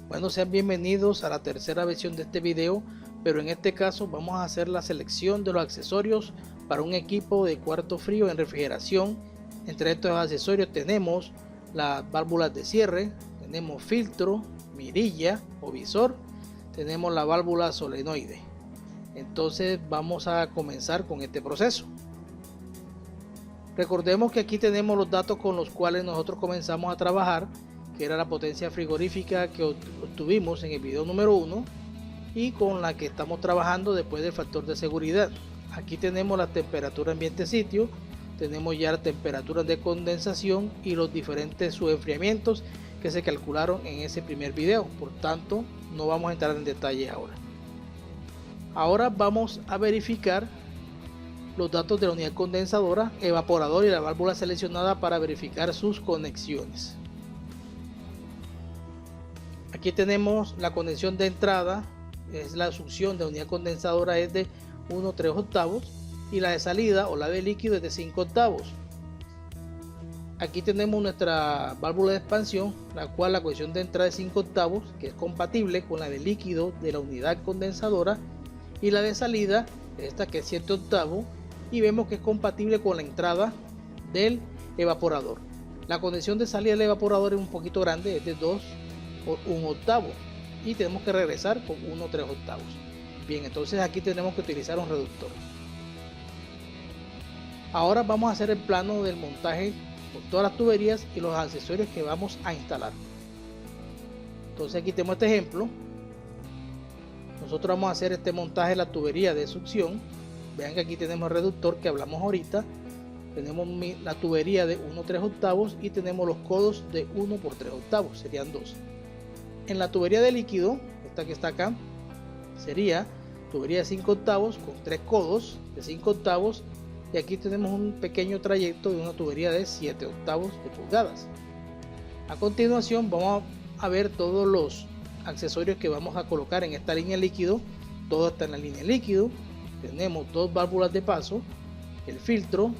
Bueno, sean bienvenidos a la tercera versión de este video, pero en este caso vamos a hacer la selección de los accesorios para un equipo de cuarto frío en refrigeración. Entre estos accesorios tenemos las válvulas de cierre, tenemos filtro, mirilla o visor, tenemos la válvula solenoide. Entonces vamos a comenzar con este proceso. Recordemos que aquí tenemos los datos con los cuales nosotros comenzamos a trabajar, que era la potencia frigorífica que obtuvimos en el video número 1 y con la que estamos trabajando después del factor de seguridad. Aquí tenemos la temperatura ambiente sitio, tenemos ya la temperatura de condensación y los diferentes subenfriamientos que se calcularon en ese primer video. Por tanto, no vamos a entrar en detalle ahora. Ahora vamos a verificar los datos de la unidad condensadora, evaporador y la válvula seleccionada para verificar sus conexiones. Aquí tenemos la conexión de entrada, es la succión de la unidad condensadora, es de 1/3 y la de salida o la de líquido es de 5/8. Aquí tenemos nuestra válvula de expansión, la cual la conexión de entrada es 5/8, que es compatible con la de líquido de la unidad condensadora, y la de salida, esta que es 7/8, y vemos que es compatible con la entrada del evaporador. La conexión de salida del evaporador es un poquito grande, es de 2/1/8 y tenemos que regresar con 1/3. Bien, entonces aquí tenemos que utilizar un reductor. Ahora vamos a hacer el plano del montaje con todas las tuberías y los accesorios que vamos a instalar. Entonces aquí tenemos este ejemplo. Nosotros vamos a hacer este montaje de la tubería de succión. Vean que aquí tenemos el reductor que hablamos ahorita, tenemos la tubería de 1/3 y tenemos los codos de 1/3, serían 2. En la tubería de líquido, esta que está acá, sería tubería de 5/8 con 3 codos de 5/8, y aquí tenemos un pequeño trayecto de una tubería de 7/8 de pulgadas. A continuación vamos a ver todos los accesorios que vamos a colocar en esta línea líquido. Todo está en la línea líquido. Tenemos dos válvulas de paso, el filtro,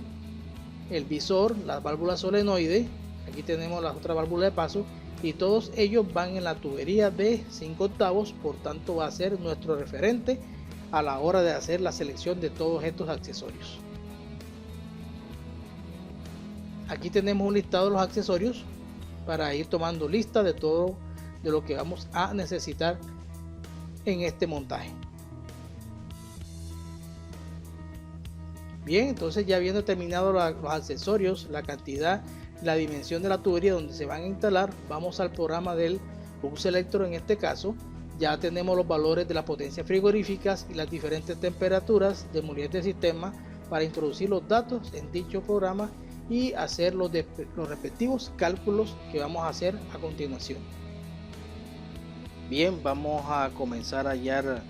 el visor, la válvula solenoide, aquí tenemos las otras válvulas de paso, y todos ellos van en la tubería de 5/8, por tanto va a ser nuestro referente a la hora de hacer la selección de todos estos accesorios. Aquí tenemos un listado de los accesorios para ir tomando lista de todo de lo que vamos a necesitar en este montaje. Bien, entonces ya habiendo terminado los accesorios, la cantidad, la dimensión de la tubería donde se van a instalar, vamos al programa del Bus Selector. En este caso ya tenemos los valores de las potencias frigoríficas y las diferentes temperaturas de molienda del sistema para introducir los datos en dicho programa y hacer los respectivos cálculos que vamos a hacer a continuación. Bien, vamos a comenzar a hallar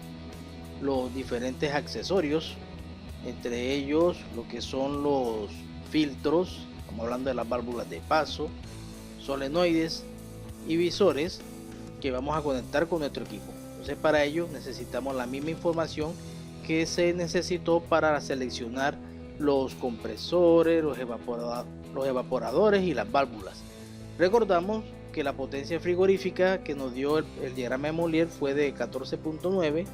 los diferentes accesorios, entre ellos lo que son los filtros, estamos hablando de las válvulas de paso, solenoides y visores que vamos a conectar con nuestro equipo. Entonces para ello necesitamos la misma información que se necesitó para seleccionar los compresores, los evaporadores y las válvulas. Recordamos que la potencia frigorífica que nos dio el diagrama de Molière fue de 14.9.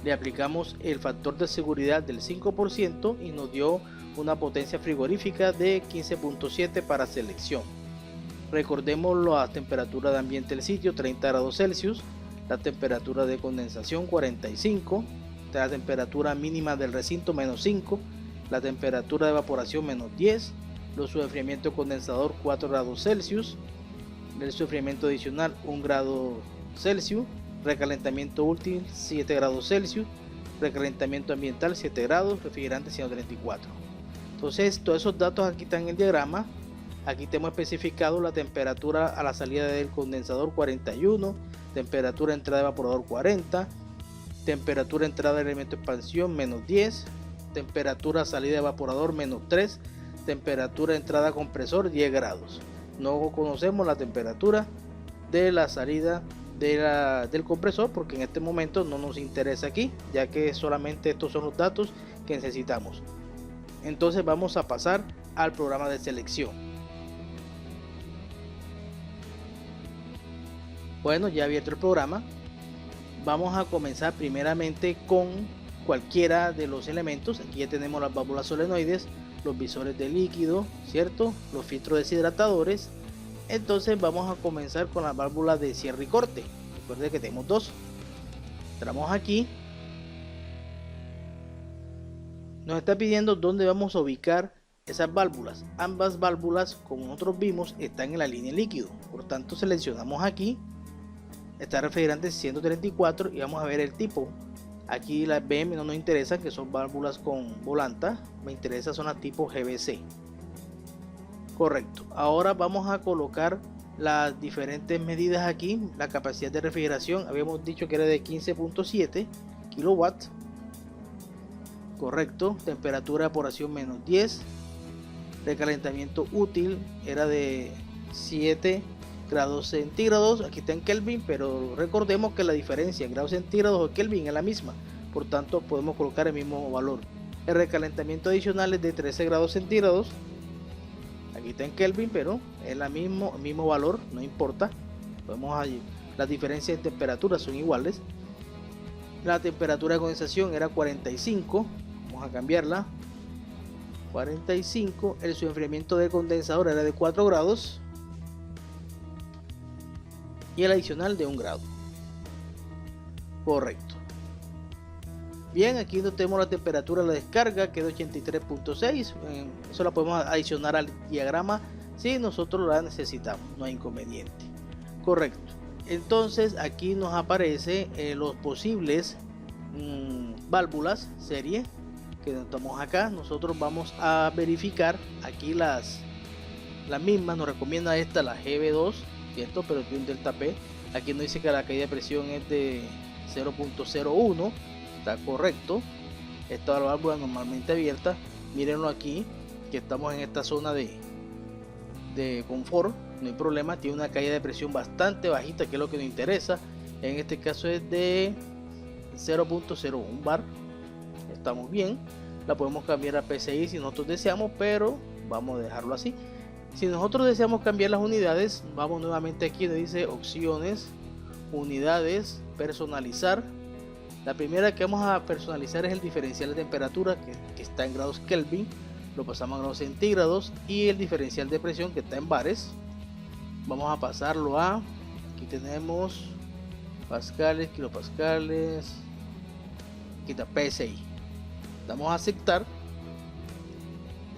Le aplicamos el factor de seguridad del 5% y nos dio una potencia frigorífica de 15.7 para selección. Recordemos la temperatura de ambiente del sitio, 30 grados Celsius, la temperatura de condensación 45, la temperatura mínima del recinto -5, la temperatura de evaporación -10, los sufrimientos condensador 4 grados Celsius, el sufrimiento adicional 1 grado Celsius, recalentamiento útil 7 grados Celsius, recalentamiento ambiental 7 grados, refrigerante 134. Entonces todos esos datos aquí están en el diagrama. Aquí tenemos especificado la temperatura a la salida del condensador 41, temperatura entrada de evaporador 40, temperatura entrada del elemento de expansión -10, temperatura salida de evaporador -3, temperatura entrada compresor 10 grados. No conocemos la temperatura de la salida del compresor porque en este momento no nos interesa aquí, ya que solamente estos son los datos que necesitamos. Entonces vamos a pasar al programa de selección. Bueno, ya abierto el programa, vamos a comenzar primeramente con cualquiera de los elementos. Aquí ya tenemos las válvulas solenoides, los visores de líquido, ¿cierto? Los filtros deshidratadores. Entonces vamos a comenzar con las válvulas de cierre y corte. Recuerden que tenemos dos. Entramos aquí. Nos está pidiendo dónde vamos a ubicar esas válvulas. Ambas válvulas, como nosotros vimos, están en la línea líquido. Por tanto, seleccionamos aquí. Está refrigerante 134 y vamos a ver el tipo. Aquí las BM no nos interesan, que son válvulas con volanta. Me interesa son las tipo GBC. Correcto. Ahora vamos a colocar las diferentes medidas aquí. La capacidad de refrigeración habíamos dicho que era de 15.7 kilowatts. Correcto. Temperatura de evaporación menos 10. Recalentamiento útil era de 7 grados centígrados. Aquí está en Kelvin, pero recordemos que la diferencia en grados centígrados o Kelvin es la misma, por tanto podemos colocar el mismo valor. El recalentamiento adicional es de 13 grados centígrados. Aquí está en Kelvin, pero es el mismo valor, no importa. Las diferencias en temperatura son iguales. La temperatura de condensación era 45, vamos a cambiarla 45. El enfriamiento del condensador era de 4 grados y el adicional de 1 grado. Correcto. Bien, aquí no tenemos la temperatura de la descarga, que es de 83.6. Eso la podemos adicionar al diagrama si nosotros la necesitamos, no hay inconveniente. Correcto. Entonces aquí nos aparece los posibles válvulas serie que notamos acá. Nosotros vamos a verificar aquí las mismas. Nos recomienda esta, la GB2, cierto, pero tiene un delta P. Aquí nos dice que la caída de presión es de 0.01. Está correcto. Esta válvula normalmente abierta. Mírenlo aquí, que estamos en esta zona de confort, no hay problema. Tiene una caída de presión bastante bajita, que es lo que nos interesa. En este caso es de 0.01 bar. Estamos bien. La podemos cambiar a PSI si nosotros deseamos, pero vamos a dejarlo así. Si nosotros deseamos cambiar las unidades, vamos nuevamente aquí donde dice opciones, unidades, personalizar. La primera que vamos a personalizar es el diferencial de temperatura, que está en grados Kelvin. Lo pasamos a grados centígrados. Y el diferencial de presión, que está en bares. Vamos a pasarlo a, aquí tenemos pascales, kilopascales, aquí está PSI. Damos a aceptar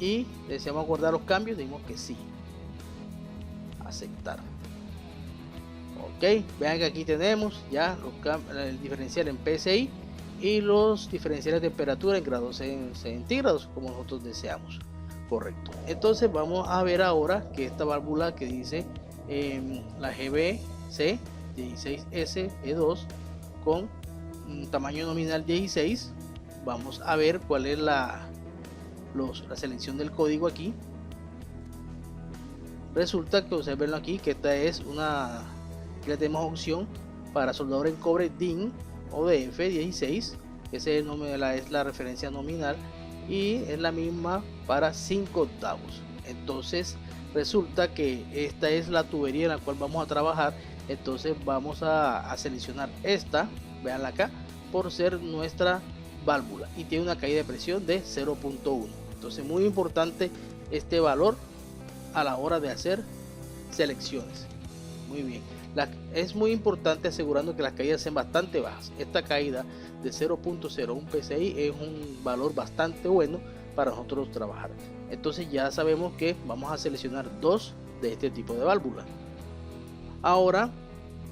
y deseamos guardar los cambios, decimos que sí, aceptar. Ok, vean que aquí tenemos ya el diferencial en PSI y los diferenciales de temperatura en grados centígrados, como nosotros deseamos. Correcto. Entonces vamos a ver ahora que esta válvula que dice la GBC 16S-E2 con un tamaño nominal 16. Vamos a ver cuál es la selección del código aquí. Resulta que observen aquí que esta es una, ya tenemos opción para soldador en cobre DIN o DF16. Ese es la referencia nominal y es la misma para 5 octavos. Entonces resulta que esta es la tubería en la cual vamos a trabajar. Entonces vamos a seleccionar esta, veanla acá, por ser nuestra válvula y tiene una caída de presión de 0.1. entonces muy importante este valor a la hora de hacer selecciones. Muy bien, es muy importante asegurando que las caídas sean bastante bajas. Esta caída de 0.01 PSI es un valor bastante bueno para nosotros trabajar. Entonces ya sabemos que vamos a seleccionar dos de este tipo de válvula. Ahora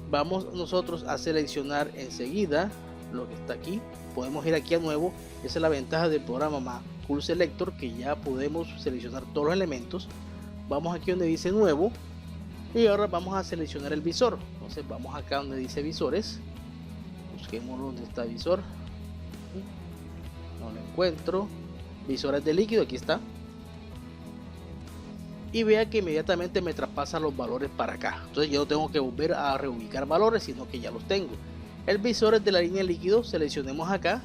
vamos nosotros a seleccionar enseguida lo que está aquí. Podemos ir aquí a nuevo. Esa es la ventaja del programa Cool Selector, que ya podemos seleccionar todos los elementos. Vamos aquí donde dice nuevo y ahora vamos a seleccionar el visor. Entonces vamos acá donde dice visores, busquemos donde está visor, no lo encuentro. Visores de líquido, aquí está, y vea que inmediatamente me traspasa los valores para acá. Entonces yo no tengo que volver a reubicar valores, sino que ya los tengo. El visor es de la línea líquido, seleccionemos acá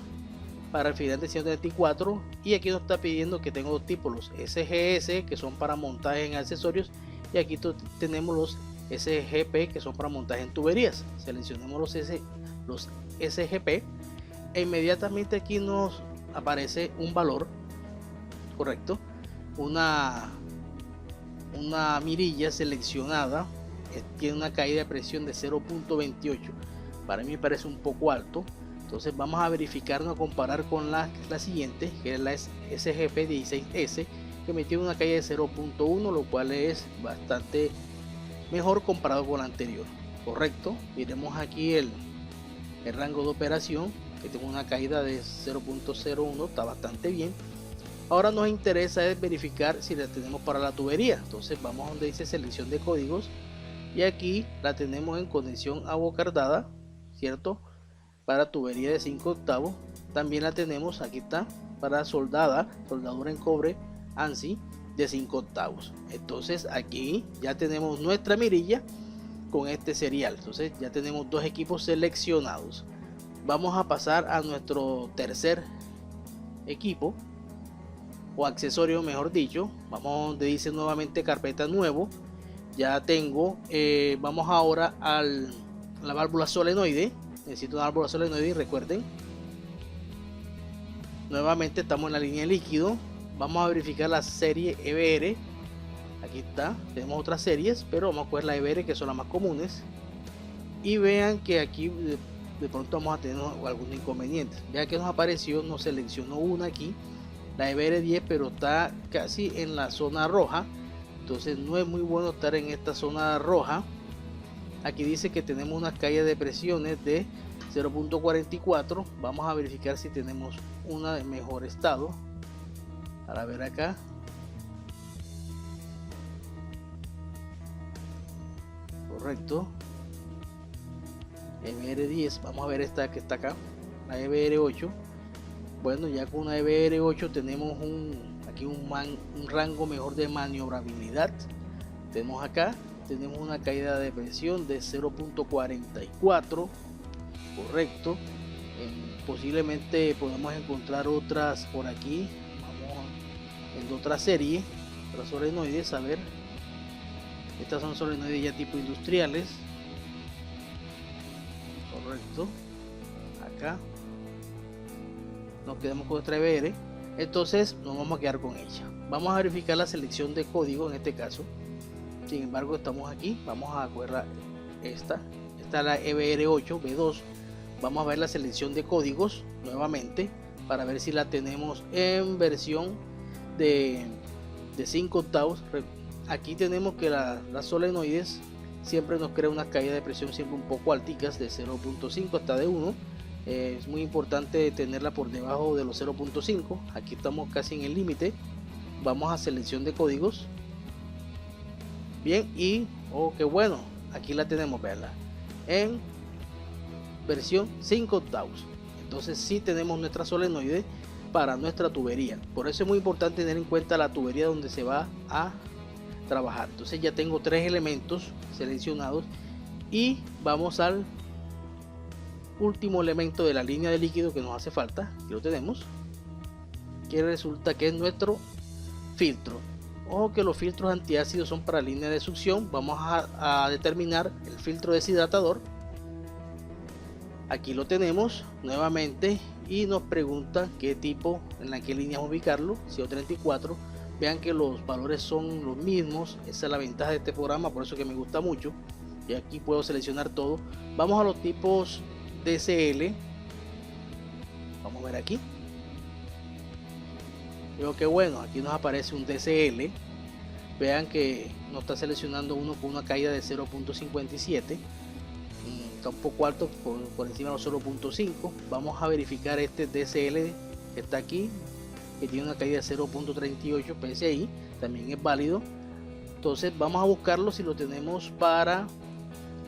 para refrigerante 134 y aquí nos está pidiendo que tengo dos tipos, los SGS, que son para montaje en accesorios, y aquí tenemos los SGP, que son para montaje en tuberías. Seleccionemos los SGP e inmediatamente aquí nos aparece un valor correcto, una mirilla seleccionada, tiene una caída de presión de 0.28. para mí me parece un poco alto. Entonces vamos a verificarnos, a comparar con la siguiente, que es la SGP 16S, que me tiene una caída de 0.1, lo cual es bastante mejor comparado con la anterior. Correcto, miremos aquí el rango de operación, que tengo una caída de 0.01, está bastante bien. Ahora nos interesa es verificar si la tenemos para la tubería. Entonces vamos a donde dice selección de códigos y aquí la tenemos en conexión abocardada, cierto, para tubería de 5 octavos. También la tenemos, aquí está, para soldadura en cobre ANSI de 5 octavos. Entonces aquí ya tenemos nuestra mirilla con este serial. Entonces ya tenemos dos equipos seleccionados. Vamos a pasar a nuestro tercer equipo o accesorio, mejor dicho. Vamos donde dice nuevamente carpeta nuevo. Ya tengo, vamos ahora a la válvula solenoide. Necesito una válvula solenoide, recuerden. Nuevamente estamos en la línea de líquido. Vamos a verificar la serie EBR. Aquí está, tenemos otras series, pero vamos a coger la EBR, que son las más comunes. Y vean que aquí de pronto vamos a tener algún inconveniente. Vean que nos apareció, nos seleccionó una aquí, la EBR 10, pero está casi en la zona roja. Entonces no es muy bueno estar en esta zona roja. Aquí dice que tenemos una caída de presiones de 0.44. Vamos a verificar si tenemos una de mejor estado. Para ver acá. Correcto. EBR 10. Vamos a ver esta que está acá. La EBR 8. Bueno, ya con una EBR 8 tenemos aquí un rango mejor de maniobrabilidad. Tenemos acá, tenemos una caída de presión de 0.44. Correcto. Posiblemente podemos encontrar otras por aquí. Vamos en otra serie, otras solenoides, a ver. Estas son solenoides ya tipo industriales. Correcto. Acá nos quedamos con nuestra EBR. Entonces nos vamos a quedar con ella. Vamos a verificar la selección de código en este caso. Sin embargo, estamos aquí. Vamos a coger esta es la EBR 8 B2. Vamos a ver la selección de códigos nuevamente para ver si la tenemos en versión de 5 octavos. Aquí tenemos que las solenoides siempre nos crea una caída de presión siempre un poco alticas, de 0.5 hasta de 1. Es muy importante tenerla por debajo de los 0.5. Aquí estamos casi en el límite. Vamos a selección de códigos. Bien, y qué bueno, aquí la tenemos, veanla, en versión 5 octavos. Entonces sí tenemos nuestra solenoide para nuestra tubería. Por eso es muy importante tener en cuenta la tubería donde se va a trabajar. Entonces ya tengo 3 elementos seleccionados y vamos al último elemento de la línea de líquido que nos hace falta. Aquí lo tenemos, que resulta que es nuestro filtro. Ojo que los filtros antiácidos son para línea de succión. Vamos a determinar el filtro deshidratador. Aquí lo tenemos nuevamente y nos pregunta qué tipo, en qué línea ubicarlo. CO34. Vean que los valores son los mismos. Esa es la ventaja de este programa, por eso que me gusta mucho. Y aquí puedo seleccionar todo. Vamos a los tipos DCL. Vamos a ver aquí. Veo que bueno, aquí nos aparece un DCL. Vean que nos está seleccionando uno con una caída de 0.57. Está un poco alto por encima de los 0.5. Vamos a verificar este DCL que está aquí, que tiene una caída de 0.38 PSI. También es válido. Entonces vamos a buscarlo si lo tenemos para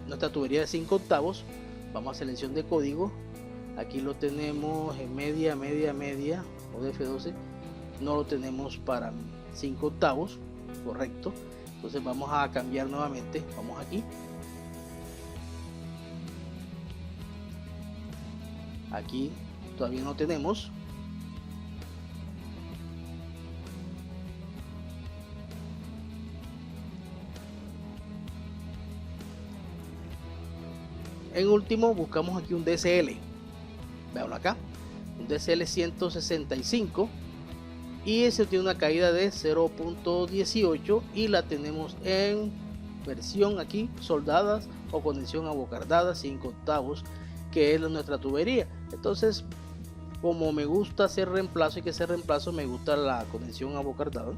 nuestra tubería de 5 octavos. Vamos a selección de código. Aquí lo tenemos en media o de F12. No lo tenemos para 5 octavos, correcto. Entonces vamos a cambiar nuevamente. Vamos aquí. Aquí todavía no tenemos. En último buscamos aquí un DSL, veanlo acá, un DSL 165, y ese tiene una caída de 0.18 y la tenemos en versión aquí soldadas o conexión abocardada 5 octavos, que es nuestra tubería. Entonces, como me gusta hacer reemplazo y que hacer reemplazo, me gusta la conexión abocardada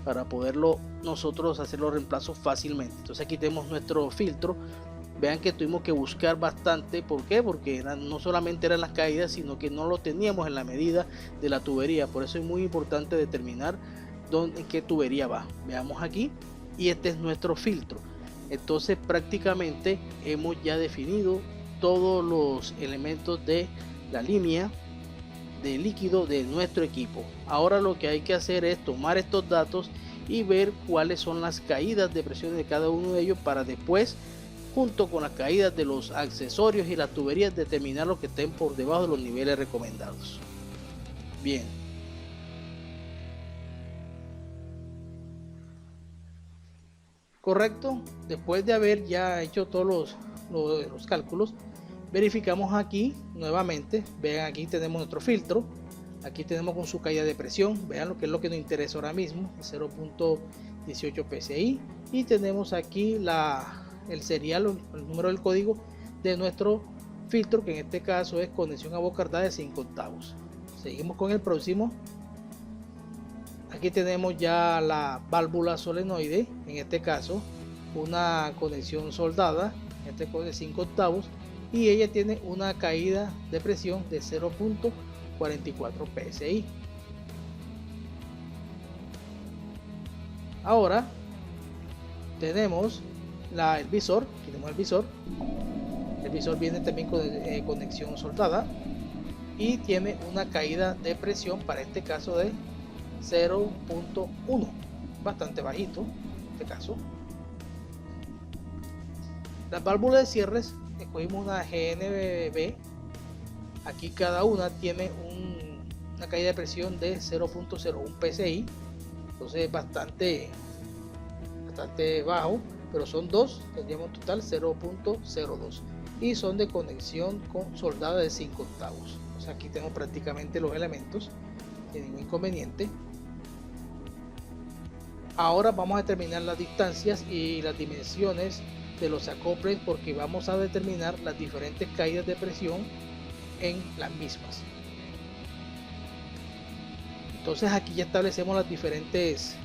para poderlo nosotros hacer los reemplazos fácilmente. Entonces aquí tenemos nuestro filtro. Vean que tuvimos que buscar bastante. ¿Por qué? Porque no solamente eran las caídas, sino que no lo teníamos en la medida de la tubería. Por eso es muy importante determinar en qué tubería va. Veamos aquí, y este es nuestro filtro. Entonces prácticamente hemos ya definido todos los elementos de la línea de líquido de nuestro equipo. Ahora lo que hay que hacer es tomar estos datos y ver cuáles son las caídas de presión de cada uno de ellos, para después, junto con las caídas de los accesorios y las tuberías, determinar los que estén por debajo de los niveles recomendados. Bien, correcto. Después de haber ya hecho todos los cálculos, verificamos aquí nuevamente. Vean, aquí tenemos nuestro filtro, aquí tenemos con su caída de presión, vean lo que es lo que nos interesa ahora mismo, 0.18 psi, y tenemos aquí el serial, el número del código de nuestro filtro, que en este caso es conexión abocardada de 5 octavos. Seguimos con el próximo. Aquí tenemos ya la válvula solenoide, en este caso una conexión soldada, este código de 5 octavos, y ella tiene una caída de presión de 0.44 psi. Ahora tenemos el visor. El visor viene también con conexión soldada y tiene una caída de presión, para este caso, de 0.1, bastante bajito en este caso. Las válvulas de cierres, escogimos una GNB. Aquí cada una tiene una caída de presión de 0.01 psi, entonces es bastante bajo, pero son dos, tendríamos total 0.02, y son de conexión con soldada de 5 octavos. O sea, aquí tenemos prácticamente los elementos sin ningún inconveniente. Ahora vamos a determinar las distancias y las dimensiones de los acoples, porque vamos a determinar las diferentes caídas de presión en las mismas. Entonces aquí ya establecemos las diferentes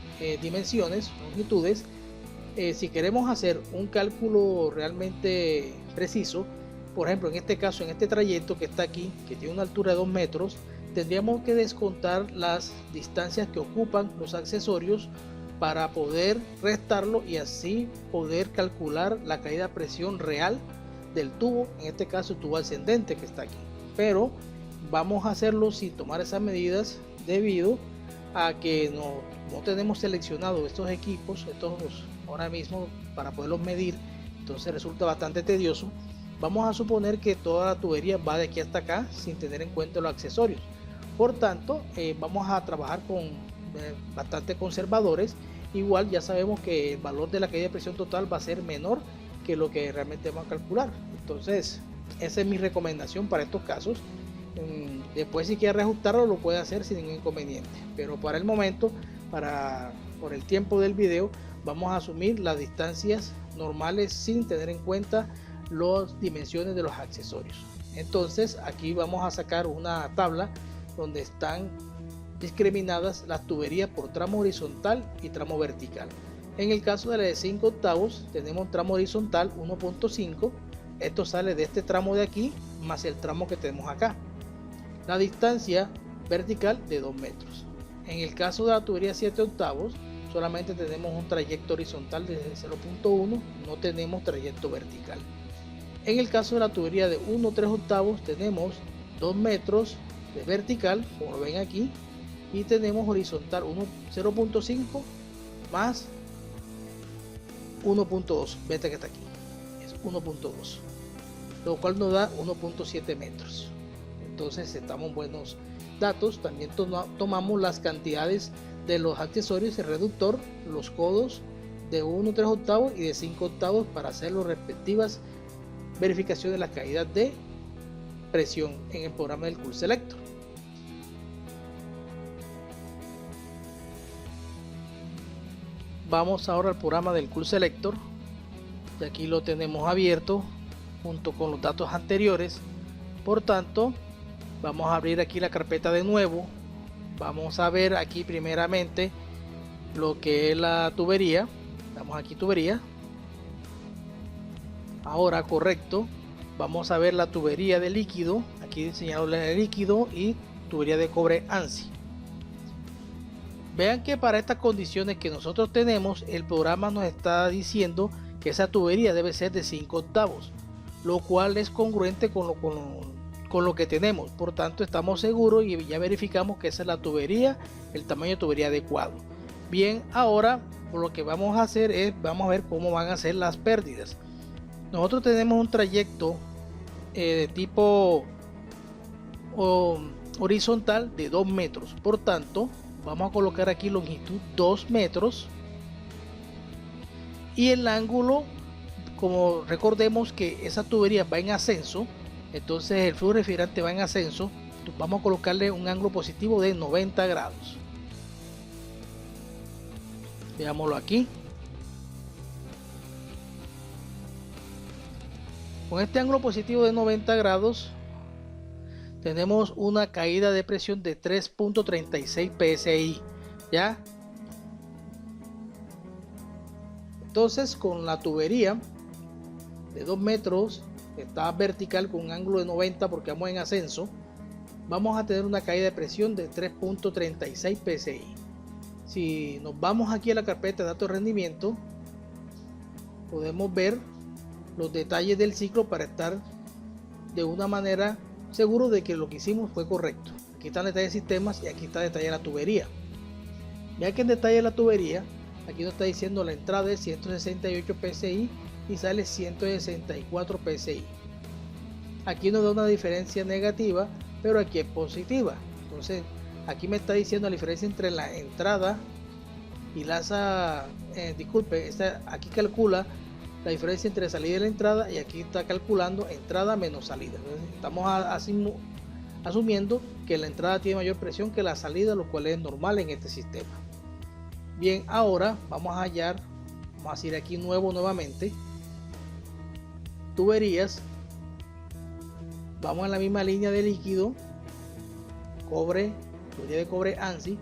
dimensiones, longitudes. Si queremos hacer un cálculo realmente preciso, por ejemplo en este caso, en este trayecto que está aquí, que tiene una altura de 2 metros, tendríamos que descontar las distancias que ocupan los accesorios para poder restarlo y así poder calcular la caída de presión real del tubo, en este caso el tubo ascendente que está aquí. Pero vamos a hacerlo sin tomar esas medidas, debido a que no tenemos seleccionado estos equipos, ahora mismo, para poderlos medir. Entonces resulta bastante tedioso. Vamos a suponer que toda la tubería va de aquí hasta acá sin tener en cuenta los accesorios. Por tanto, vamos a trabajar con bastante conservadores. Igual ya sabemos que el valor de la caída de presión total va a ser menor que lo que realmente vamos a calcular. Entonces esa es mi recomendación para estos casos. Después, si quiere reajustarlo, lo puede hacer sin ningún inconveniente, pero para el momento, por el tiempo del video, vamos a asumir las distancias normales sin tener en cuenta las dimensiones de los accesorios. Entonces aquí vamos a sacar una tabla donde están discriminadas las tuberías por tramo horizontal y tramo vertical. En el caso de la de 5 octavos tenemos tramo horizontal 1.5, esto sale de este tramo de aquí más el tramo que tenemos acá. La distancia vertical de 2 metros. En el caso de la tubería 7 octavos solamente tenemos un trayecto horizontal de 0.1, no tenemos trayecto vertical. En el caso de la tubería de 1/3 octavos tenemos 2 metros de vertical, como lo ven aquí, y tenemos horizontal 0.5 más 1.2, vete que está aquí, es 1.2, lo cual nos da 1.7 metros. Entonces estamos buenos datos. También tomamos las cantidades de los accesorios, el reductor, los codos de 1/3 octavos y de 5 octavos para hacer las respectivas verificación de las caídas de presión en el programa del Cool Selector. Vamos ahora al programa del Cool Selector, y aquí lo tenemos abierto junto con los datos anteriores. Por tanto, vamos a abrir aquí la carpeta de nuevo. Vamos a ver aquí primeramente lo que es la tubería. Damos aquí tubería. Ahora, correcto, vamos a ver la tubería de líquido. Aquí enseñado el líquido y tubería de cobre ANSI. Vean que para estas condiciones que nosotros tenemos, el programa nos está diciendo que esa tubería debe ser de 5 octavos, lo cual es congruente con lo que tenemos. Por tanto, estamos seguros y ya verificamos que esa es la tubería, el tamaño de tubería adecuado. Bien, ahora lo que vamos a hacer es, vamos a ver cómo van a ser las pérdidas. Nosotros tenemos un trayecto de tipo horizontal de 2 metros. Por tanto, vamos a colocar aquí longitud 2 metros y el ángulo, como recordemos que esa tubería va en ascenso, entonces el flujo refrigerante va en ascenso, vamos a colocarle un ángulo positivo de 90 grados. Veámoslo aquí. Con este ángulo positivo de 90 grados tenemos una caída de presión de 3.36 psi, ¿ya? Entonces, con la tubería de 2 metros, está vertical con un ángulo de 90 porque vamos en ascenso, vamos a tener una caída de presión de 3.36 psi. Si nos vamos aquí a la carpeta de datos de rendimiento, podemos ver los detalles del ciclo para estar de una manera seguro de que lo que hicimos fue correcto. Aquí está el detalle de sistemas y aquí está el detalle de la tubería. Ya que el detalle de la tubería, aquí nos está diciendo la entrada es 168 psi y sale 164 psi. Aquí nos da una diferencia negativa, pero aquí es positiva. Entonces aquí me está diciendo la diferencia entre la entrada y aquí calcula la diferencia entre salida y la entrada, y aquí está calculando entrada menos salida. Entonces, estamos asumiendo que la entrada tiene mayor presión que la salida, lo cual es normal en este sistema. Bien, ahora vamos a ir aquí nuevamente, tuberías, vamos en la misma línea de líquido, cobre, tubería de cobre ANSI,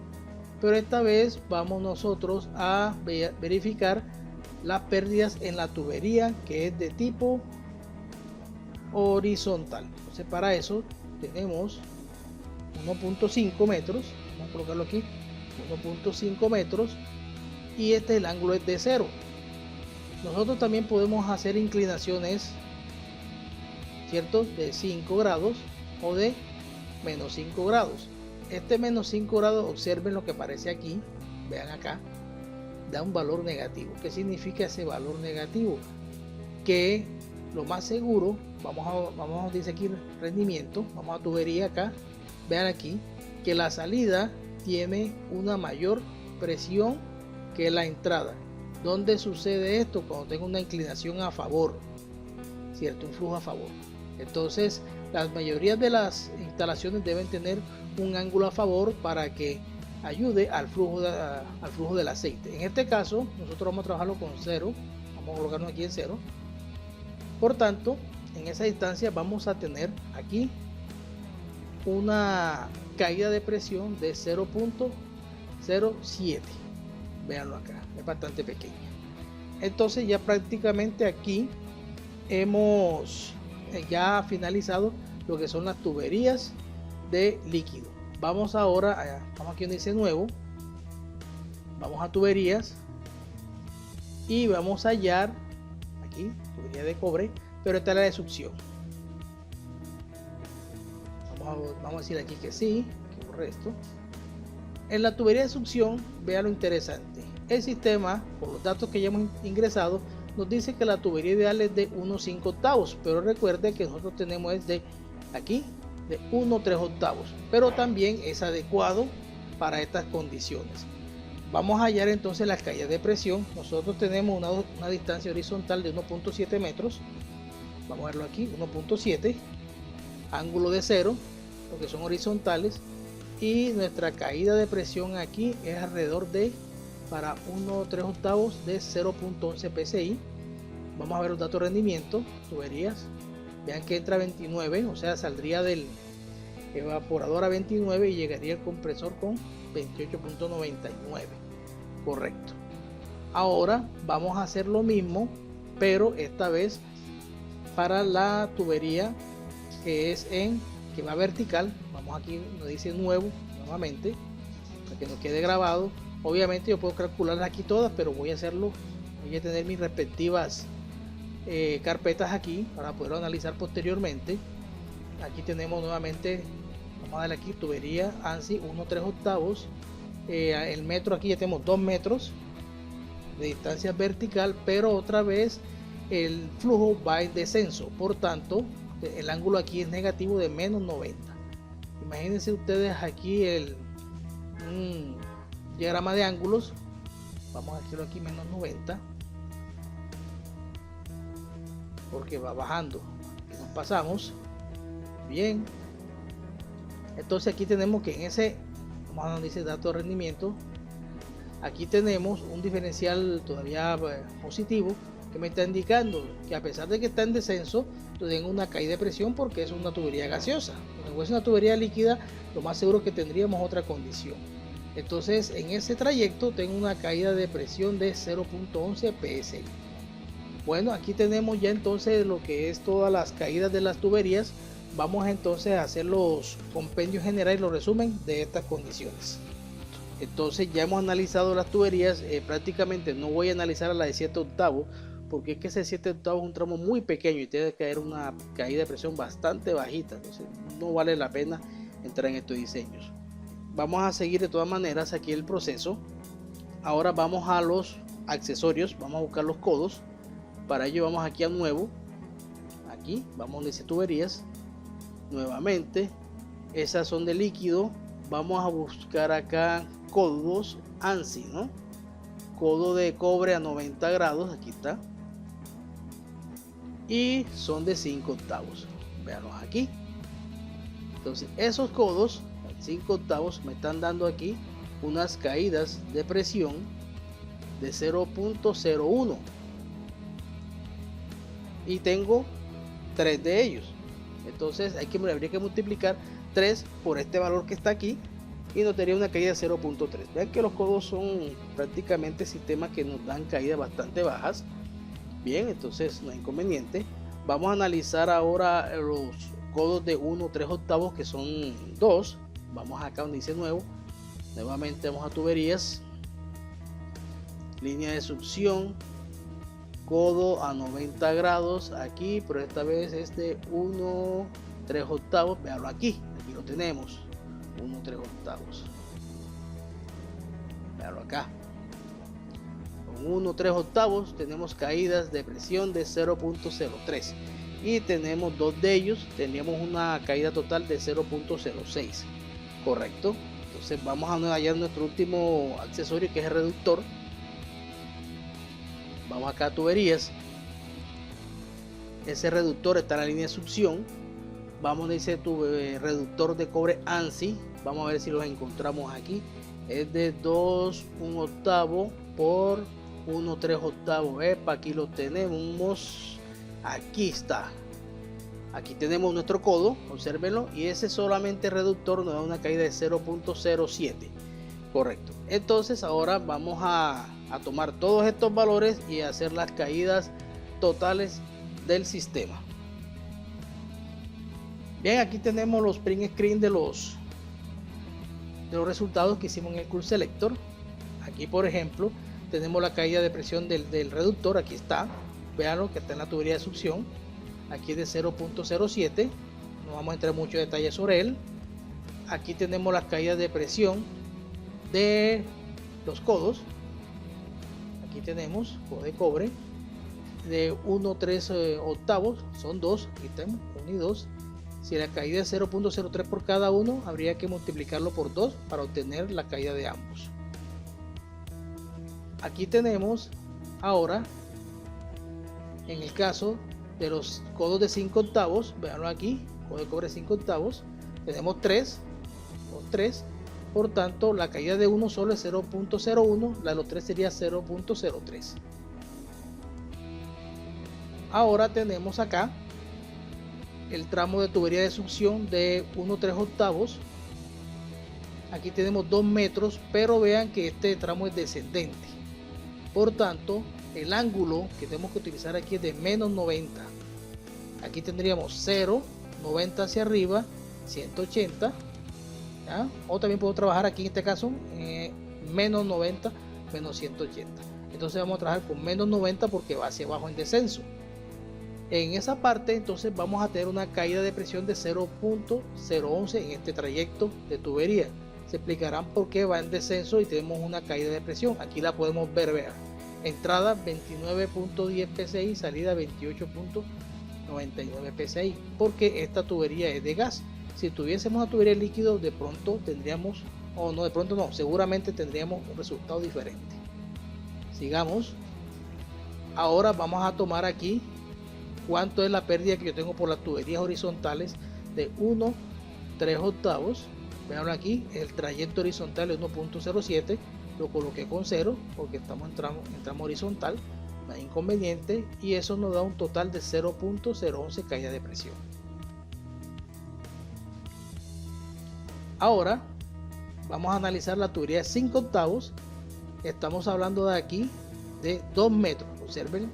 pero esta vez vamos nosotros a verificar las pérdidas en la tubería, que es de tipo horizontal. Entonces, para eso tenemos 1.5 metros, vamos a colocarlo aquí, 1.5 metros, y el ángulo es de 0. Nosotros también podemos hacer inclinaciones, ¿cierto?, de 5 grados o de menos 5 grados. Menos 5 grados, observen lo que aparece aquí, vean acá, da un valor negativo. ¿Qué significa ese valor negativo? Que lo más seguro, dice aquí rendimiento, vamos a tubería acá, vean aquí que la salida tiene una mayor presión que la entrada. ¿Dónde sucede esto? Cuando tengo una inclinación a favor, ¿cierto? Un flujo a favor. Entonces, la mayoría de las instalaciones deben tener un ángulo a favor para que ayude al flujo del aceite. En este caso, nosotros vamos a trabajarlo con 0, vamos a colocarnos aquí en 0. Por tanto, en esa instancia vamos a tener aquí una caída de presión de 0.07. Véanlo acá, es bastante pequeña. Entonces ya prácticamente aquí hemos ya finalizado lo que son las tuberías de líquido. Vamos ahora, vamos aquí donde dice nuevo, vamos a tuberías y vamos a hallar aquí tubería de cobre, pero esta es la de succión. Vamos a decir aquí que sí, que borre esto. En la tubería de succión, vea lo interesante. El sistema, por los datos que ya hemos ingresado, nos dice que la tubería ideal es de 1/5 octavos, pero recuerde que nosotros tenemos es de aquí de 1/3 octavos, pero también es adecuado para estas condiciones. Vamos a hallar entonces las caídas de presión. Nosotros tenemos una distancia horizontal de 1.7 metros vamos a verlo aquí, 1.7, ángulo de 0, porque son horizontales, y nuestra caída de presión aquí es alrededor de, para 1/3 de 0.11 psi. Vamos a ver los datos de rendimiento, tuberías, vean que entra 29, o sea, saldría del evaporador a 29 y llegaría el compresor con 28.99, correcto. Ahora vamos a hacer lo mismo, pero esta vez para la tubería que es que va vertical. Vamos aquí, nos dice nuevo nuevamente para que nos quede grabado. Obviamente yo puedo calcular aquí todas, pero voy a hacerlo, voy a tener mis respectivas carpetas aquí para poderlo analizar posteriormente. Aquí tenemos nuevamente, vamos a darle aquí tubería ANSI 1/3, el metro, aquí ya tenemos 2 metros de distancia vertical, pero otra vez el flujo va en descenso, por tanto el ángulo aquí es negativo de menos 90. Imagínense ustedes aquí un diagrama de ángulos. Vamos a hacerlo aquí menos 90 porque va bajando, y nos pasamos bien. Entonces aquí tenemos que en ese, vamos a donde dice datos de rendimiento, aquí tenemos un diferencial todavía positivo que me está indicando que a pesar de que está en descenso, tengo una caída de presión porque es una tubería gaseosa. Cuando es una tubería líquida, lo más seguro que tendríamos otra condición. Entonces en ese trayecto tengo una caída de presión de 0.11 psi. Bueno, aquí tenemos ya entonces lo que es todas las caídas de las tuberías. Vamos entonces a hacer los compendios generales y los resumen de estas condiciones. Entonces ya hemos analizado las tuberías, prácticamente no voy a analizar a la de 7/8 porque es que ese 7/8 es un tramo muy pequeño y tiene que haber una caída de presión bastante bajita, entonces no vale la pena entrar en estos diseños. Vamos a seguir de todas maneras aquí el proceso. Ahora vamos a los accesorios, vamos a buscar los codos. Para ello vamos aquí a nuevo, aquí vamos a dice tuberías, nuevamente esas son de líquido. Vamos a buscar acá codos ANSI, ¿no? Codo de cobre a 90 grados, aquí está, y son de 5/8, veanlos aquí. Entonces esos codos 5/8 me están dando aquí unas caídas de presión de 0.01 y tengo 3 de ellos. Entonces habría que multiplicar 3 por este valor que está aquí y nos daría una caída de 0.3. Vean que los codos son prácticamente sistemas que nos dan caídas bastante bajas. Bien, entonces no hay inconveniente. Vamos a analizar ahora los codos de 1/3 que son 2. Vamos acá donde dice nuevo, nuevamente vamos a tuberías, línea de succión, codo a 90 grados aquí, pero esta vez es de 1/3. Veanlo aquí lo tenemos, 1/3. Veanlo acá, con 1/3 tenemos caídas de presión de 0.03 y tenemos 2 de ellos, teníamos una caída total de 0.06, correcto. Entonces vamos a hallar nuestro último accesorio, que es el reductor. Vamos acá a tuberías, ese reductor está en la línea de succión. Vamos a decir reductor de cobre ANSI, vamos a ver si los encontramos aquí. Es de 2/1/8 por 1/3. Epa, aquí lo tenemos, aquí está. Aquí tenemos nuestro codo, obsérvenlo, y ese solamente reductor nos da una caída de 0.07, correcto. Entonces ahora vamos a tomar todos estos valores y hacer las caídas totales del sistema. Bien, aquí tenemos los print screen de los resultados que hicimos en el Curve Selector. Aquí por ejemplo tenemos la caída de presión del reductor, aquí está, veanlo que está en la tubería de succión, aquí es de 0.07, no vamos a entrar en mucho detalle sobre él. Aquí tenemos las caídas de presión de los codos, aquí tenemos codo de cobre de 1/3, son 2, aquí tenemos 1 y 2. Si la caída es 0.03 por cada uno, habría que multiplicarlo por 2 para obtener la caída de ambos. Aquí tenemos ahora, en el caso de los codos de 5 octavos, veanlo aquí, codo de cobre 5 octavos, tenemos 3, por tanto la caída de uno solo es 0.01, la de los 3 sería 0.03. Ahora tenemos acá el tramo de tubería de succión de 1/3 octavos. Aquí tenemos 2 metros, pero vean que este tramo es descendente, por tanto el ángulo que tenemos que utilizar aquí es de menos 90. Aquí tendríamos 0, 90 hacia arriba, 180, ¿ya? O también puedo trabajar aquí en este caso menos 90, menos 180. Entonces vamos a trabajar con menos 90 porque va hacia abajo en descenso. En esa parte entonces vamos a tener una caída de presión de 0.011 en este trayecto de tubería. Se explicarán por qué va en descenso y tenemos una caída de presión. Aquí la podemos ver, vean. Entrada 29.10 psi, salida 28.99 psi, porque esta tubería es de gas. Si tuviésemos una tubería de líquido, de pronto tendríamos, o no, de pronto no, seguramente tendríamos un resultado diferente. Sigamos. Ahora vamos a tomar aquí cuánto es la pérdida que yo tengo por las tuberías horizontales de 1/3 octavos. Vean aquí, el trayecto horizontal es 1.07, lo coloqué con 0 porque estamos en tramo horizontal, no hay inconveniente, y eso nos da un total de 0.011 caída de presión. Ahora vamos a analizar la tubería de 5 octavos. Estamos hablando de aquí de 2 metros, observen,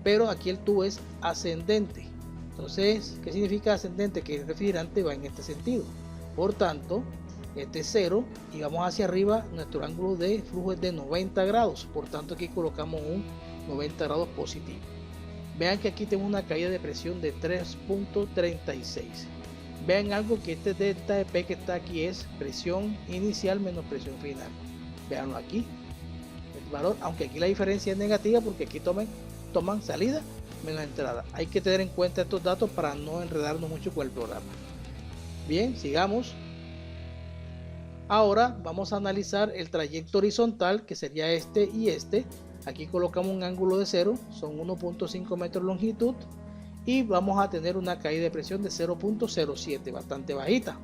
pero aquí el tubo es ascendente. Entonces, ¿qué significa ascendente? Que el refrigerante va en este sentido. Por tanto, este es 0 y vamos hacia arriba, nuestro ángulo de flujo es de 90 grados. Por tanto, aquí colocamos un 90 grados positivo. Vean que aquí tengo una caída de presión de 3.36. Vean algo que este delta de P que está aquí es presión inicial menos presión final. Veanlo aquí. El valor, aunque aquí la diferencia es negativa porque aquí toman salida menos entrada. Hay que tener en cuenta estos datos para no enredarnos mucho con el programa. Bien, sigamos. Ahora vamos a analizar el trayecto horizontal, que sería este y este. Aquí colocamos un ángulo de 0, son 1.5 metros de longitud, y vamos a tener una caída de presión de 0.07, bastante bajita.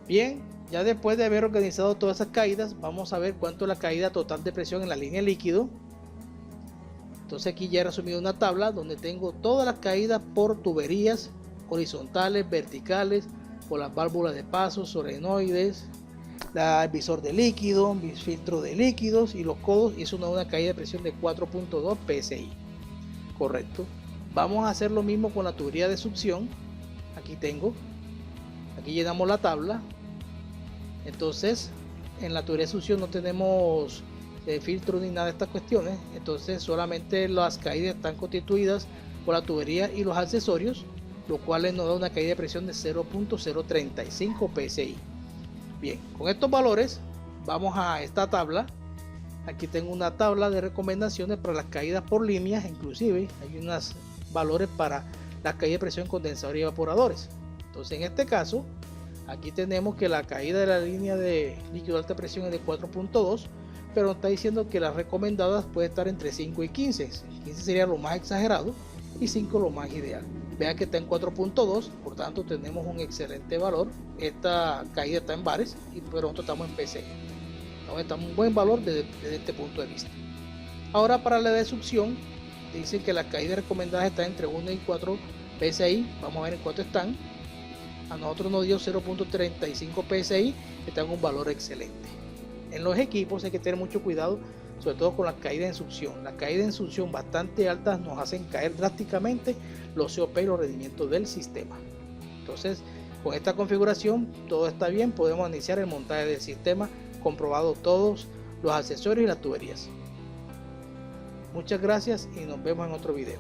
Bien, ya después de haber organizado todas esas caídas, vamos a ver cuánto es la caída total de presión en la línea líquido. Entonces aquí ya he resumido una tabla donde tengo todas las caídas por tuberías horizontales, verticales, por las válvulas de paso, solenoides, el visor de líquido, filtro de líquidos y los codos, y eso nos da una caída de presión de 4.2 psi. Correcto. Vamos a hacer lo mismo con la tubería de succión. Aquí llenamos la tabla. Entonces en la tubería de succión no tenemos filtro ni nada de estas cuestiones, entonces solamente las caídas están constituidas por la tubería y los accesorios, lo cual nos da una caída de presión de 0.035 psi. Bien, con estos valores vamos a esta tabla. Aquí tengo una tabla de recomendaciones para las caídas por líneas, inclusive hay unos valores para la caída de presión en condensadores y evaporadores. Entonces en este caso aquí tenemos que la caída de la línea de líquido de alta presión es de 4.2, pero nos está diciendo que las recomendadas puede estar entre 5 y 15. 15 sería lo más exagerado y 5 lo más ideal. Vean que está en 4.2, por tanto tenemos un excelente valor. Esta caída está en bares, pero nosotros estamos en PCI. Entonces estamos en un buen valor desde este punto de vista. Ahora para la de succión, dicen que las caídas recomendadas están entre 1 y 4 PSI. Vamos a ver en cuánto están. A nosotros nos dio 0.35 PSI, está en un valor excelente. En los equipos hay que tener mucho cuidado, sobre todo con las caídas en succión. Las caídas en succión bastante altas nos hacen caer drásticamente los COP y los rendimientos del sistema. Entonces, con esta configuración todo está bien, podemos iniciar el montaje del sistema, comprobado todos los accesorios y las tuberías. Muchas gracias y nos vemos en otro video.